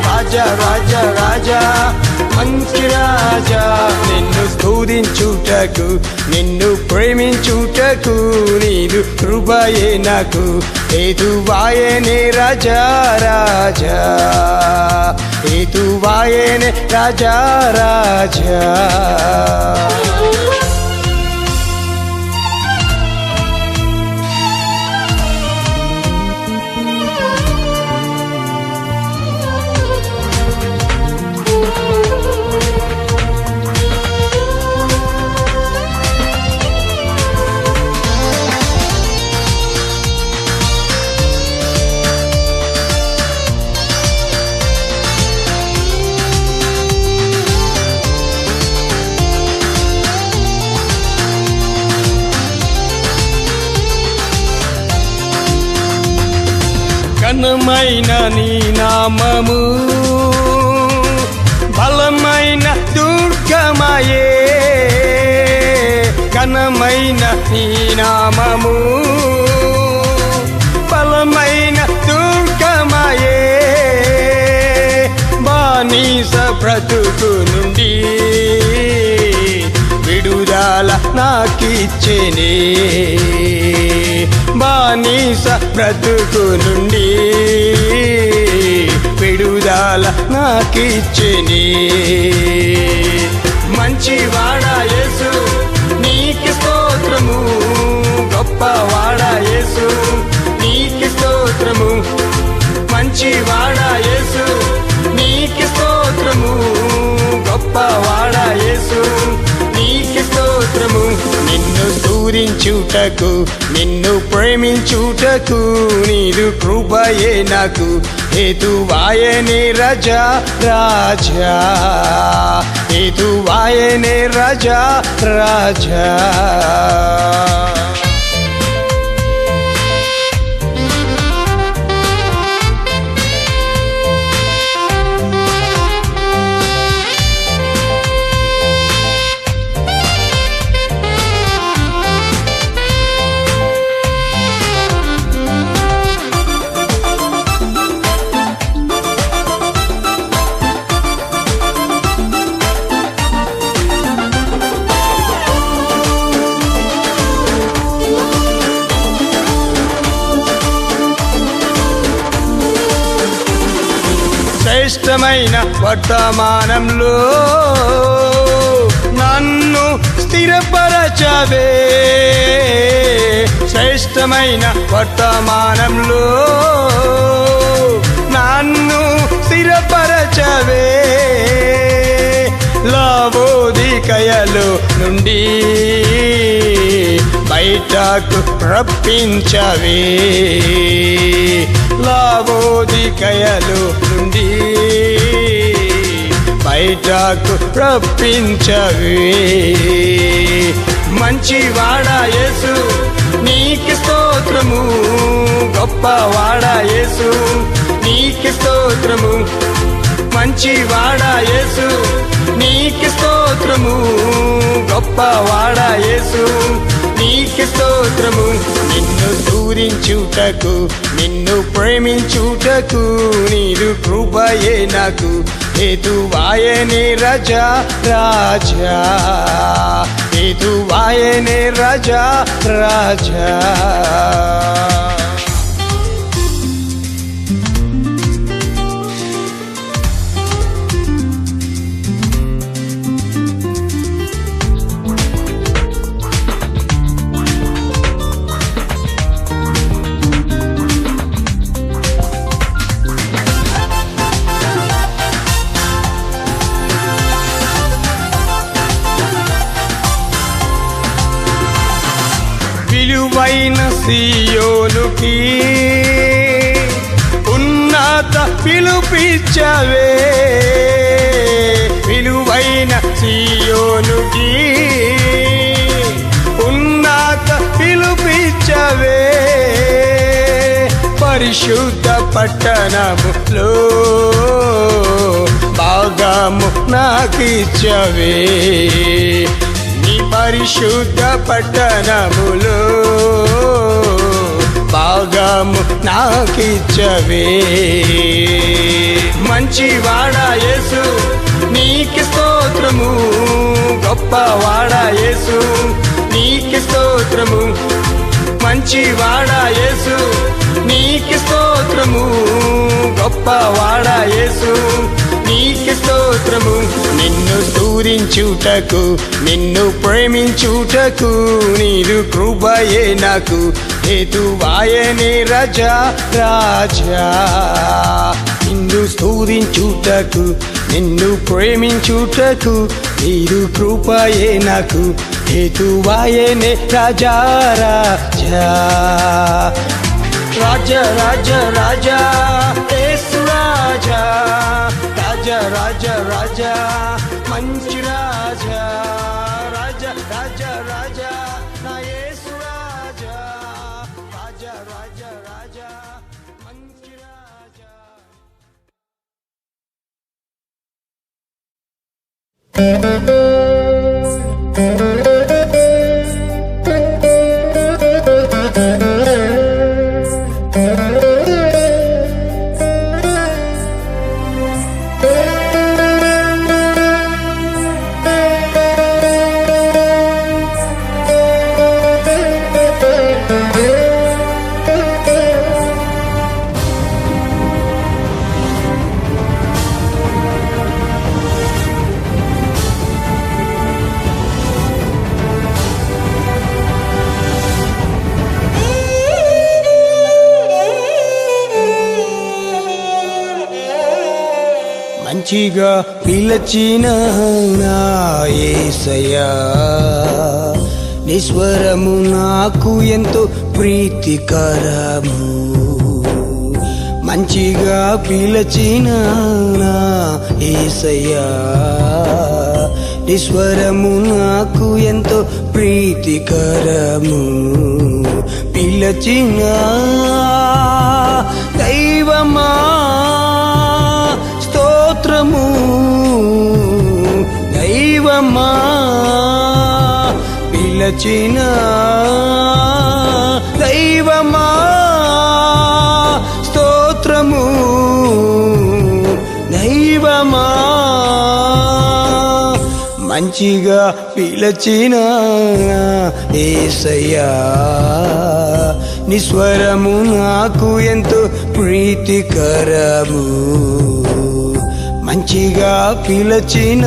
రాజా రాజా రాజా మంచి రాజా. నిన్ను స్తుతించుటకు, నిన్ను ప్రేమించుటకు, నీదు కృపయే నాకు హేతువాయనే రాజా రాజా, హేతువాయనే రాజా రాజా. ఘనమైన నీ నామము, బలమైన దుర్గమయే, ఘనమైన నీ నామము, బలమైన దుర్గమయే. బానిస బ్రతుకు నుండి విడుదల నాకిచ్చెనే, బానిస బ్రతుకు నుండి విడుదల నాకిచ్చెనే. మంచివాడా యేసు నీకి స్తోత్రము, గొప్పవాడా యేసు నీకి స్తోత్రము, మంచివాడా యేసు నీకి స్తోత్రము, గొప్పవాడా యేసు నీకి స్తోత్రము. నిన్ను స్తుతించుటకు, నిన్ను ప్రేమించుటకు, నీదు కృపయే నాకు హేతువాయనే రాజా రాజా, హేతువాయనే రాజా రాజా. శ్రేష్టమైన వర్తమానంలో నన్ను స్థిరపరచవే, శ్రేష్టమైన వర్తమానంలో నన్ను స్థిరపరచవే. లావోదికయలో నుండి బయలు బయటకు రప్పించవే. లావోదికయలో నుండి బయటకు రప్పించవే. మంచివాడా యేసు నీకు స్తోత్రము, గొప్పవాడా యేసు నీకు స్తోత్రము. మంచివాడా యేసు నీకు స్తోత్రము, గొప్పవాడా యేసు నీకు స్తోత్రము. నిన్ను స్తుతించుటకు నిన్ను ప్రేమించుటకు నీదు కృపయే నాకు హేతువాయనే రాజా రాజా, హేతువాయనే రాజా రాజా. విలువైన సియోనుకి ఉన్నత పిలుపిచ్చవే. విలువైన సియోనుకి ఉన్నత పిలుపిచ్చవే. పరిశుద్ధ పట్టణములో భాగము నాకిచ్చవే. పరిశుద్ధ పట్టణములో భాగము నాకిచ్చవే. మంచివాడా యేసు నీకు స్తోత్రము, గొప్పవాడా యేసు నీకు స్తోత్రము. మంచివాడా యేసు నీకు స్తోత్రము, గొప్పవాడా యేసు నీకు స్తోత్రము. నిన్ను స్తుతించుటకు నిన్ను ప్రేమించుటకు నీదు కృపయే నాకు హేతువాయనే రాజా రాజా. నిన్ను స్తుతించుటకు నిన్ను ప్రేమించుటకు నీదు కృపయే నాకు హేతువాయనే రాజా రాజా. రాజా రాజా రాజా యేసు రాజా, రాజా రాజా రాజా మంచి రాజా. రాజా రాజా రాజా నా యేసు రాజా, రాజా రాజా రాజా మంచి రాజా. మంచిగా పిలచిన నా యేసయ్యా, నీ స్వరము నాకు ఎంతో ప్రీతికరము. మంచిగా పిలచిన నా యేసయ్యా, నీ స్వరము నాకు ఎంతో ప్రీతికరము. పిలచిన దైవమా స్తోత్రము, దైవమా పిలచిన దైవమా స్తోత్రము, దైవమా మంచిగా పిలచిన యేసయ్యా, నీ స్వరము నాకు ఎంతో ప్రీతికరము. మంచిగా పిలచిన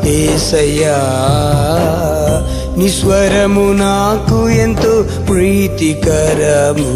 యేసయ్యా, నీ స్వరము నాకు ఎంతో ప్రీతికరము.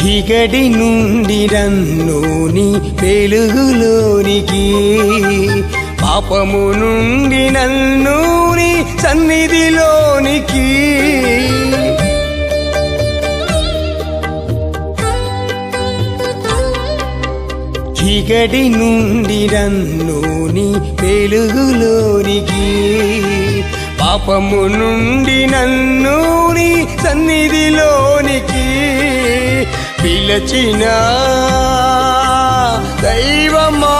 చీకటి నుండి నన్ను నీ వెలుగులోనికి, పాపము నుండి నన్ను నీ సన్నిధిలోనికి, చీకటి నుండి నన్ను నీ వెలుగులోనికి, పాపము నుండి నన్ను నీ సన్నిధిలోనికి పిలచిన దైవమా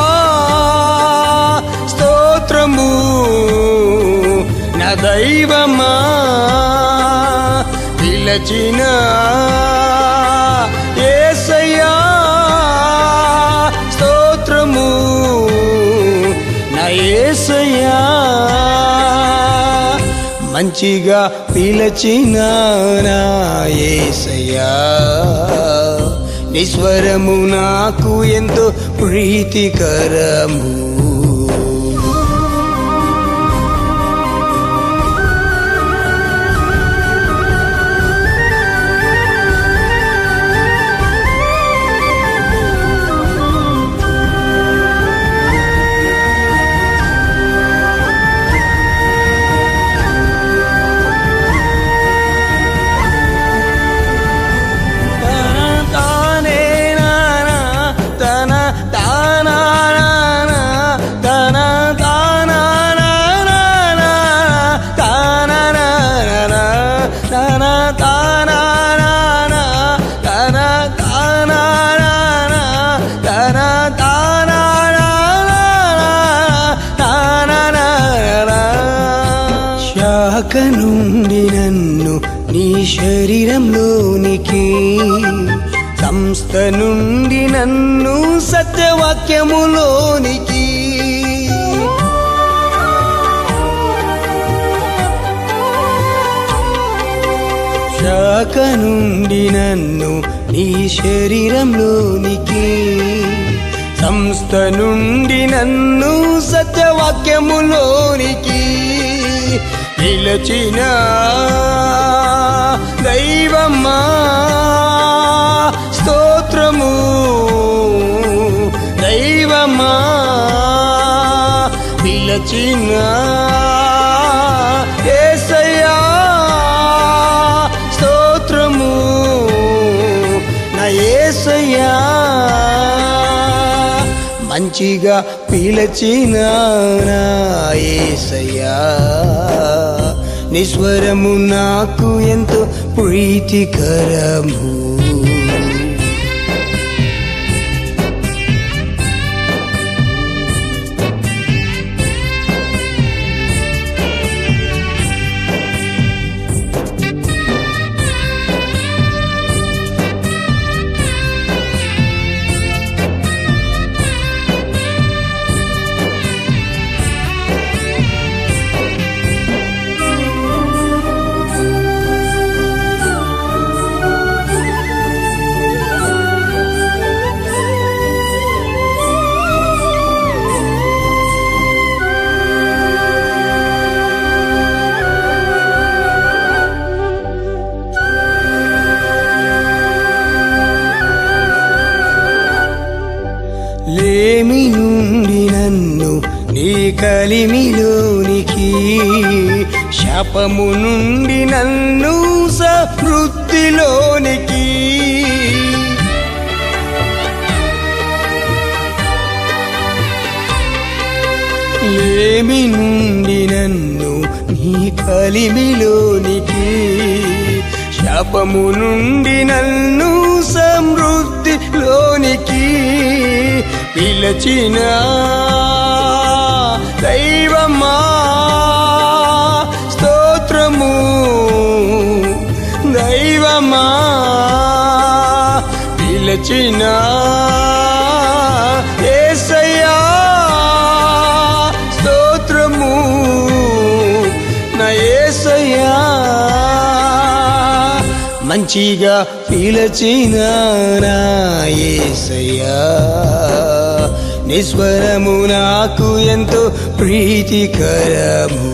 స్తోత్రము, నా దైవమా పిలచిన యేసయ్యా స్తోత్రము, నా యేసయ్యా మంచిగా పిలచిన నా యేసయ్యా, నీ స్వరము నాకు ఎంతో ప్రీతికరము. శాఖ నుండి నన్ను నీ శరీరంలోనికి, సంస్థ నుండి నన్ను సత్యవాక్యములోనికి, శాఖ నుండి నన్ను నీ శరీరంలోనికి, సంస్థ నుండి నన్ను సత్యవాక్యములోనికి పిలచిన దైవమా స్తోత్రము, దైవమా పిలచిన యేసయ్యా స్తోత్రము, నా యేసయ్యా మంచిగా పిలచిన నా యేసయ్యా, నీ స్వరము నాకు ఎంతో ప్రీతికరము. లేమి నుండి నన్ను నీ కలిమిలోనికి, శాపము నుండి నన్ను సమృద్ధిలోనికి, లేమి నుండి నన్ను నీ కలిమిలోనికి, శాపము నుండి నన్ను సమృద్ధిలోనికి పిలచిన దైవమా స్తోత్రము, దైవమా పిలచిన యేసయ్యా స్తోత్రము, నా యేసయ్యా మంచిగా పిలచిన నా యేసయ్యా, నీ స్వరము నాకు ఎంతో ప్రీతికరము.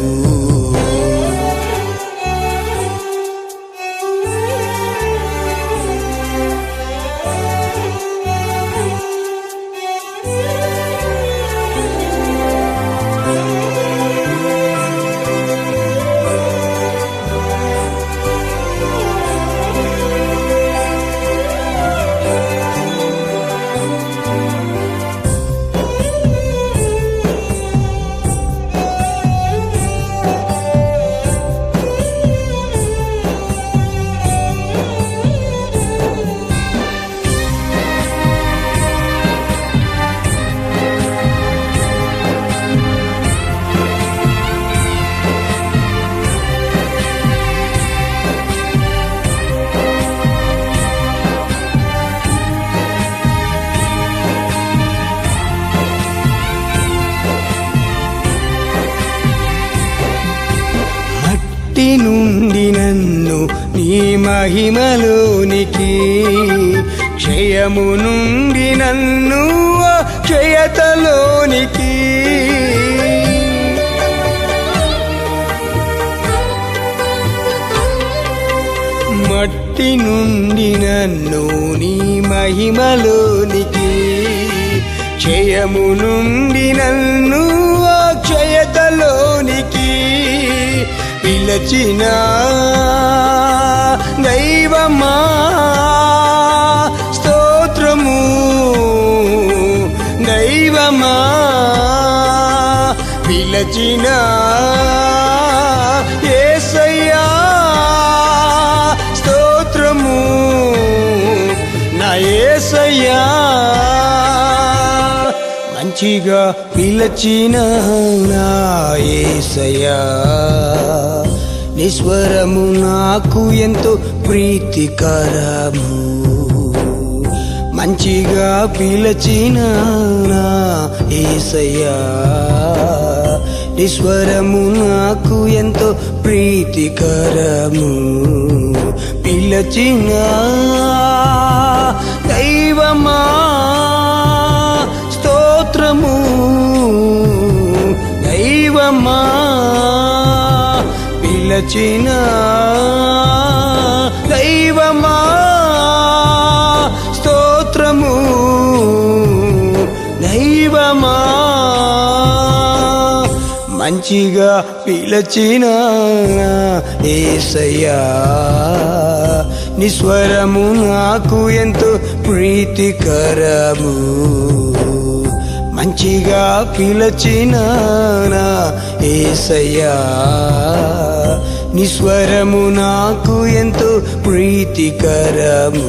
మట్టి నుండి నన్ను నీ మహిమలోనికి, క్షయము నుండి నన్ను క్షయతలోనికి, మట్టి నుండి నన్ను నీ మహిమలోనికి, క్షయము నుండి నన్ను అక్షయతలోనికి పిలచిన దైవమా స్తోత్రము, దైవమా పిలచిన యేసయ్యా స్తోత్రము, నా యేసయ్యా మంచిగా పిలచిన నా యేసయ్యా, నీ స్వరము నాకు ఎంతో ప్రీతికరము, మంచిగా పిలచిన నా యేసయ్యా, నీ స్వరము నాకు ఎంతో ప్రీతికరము, పిలచిన దైవమా స్తోత్రము, దైవమా పిలచిన దైవమా స్తోత్రము, దైవమా మంచిగా పిలచిన యేసయ్యా, నీ స్వరము నాకు ఎంతో ప్రీతికరము, మంచిగా పిలచిన యేసయ్యా, నీ స్వరము నాకు ఎంతో ప్రీతికరము.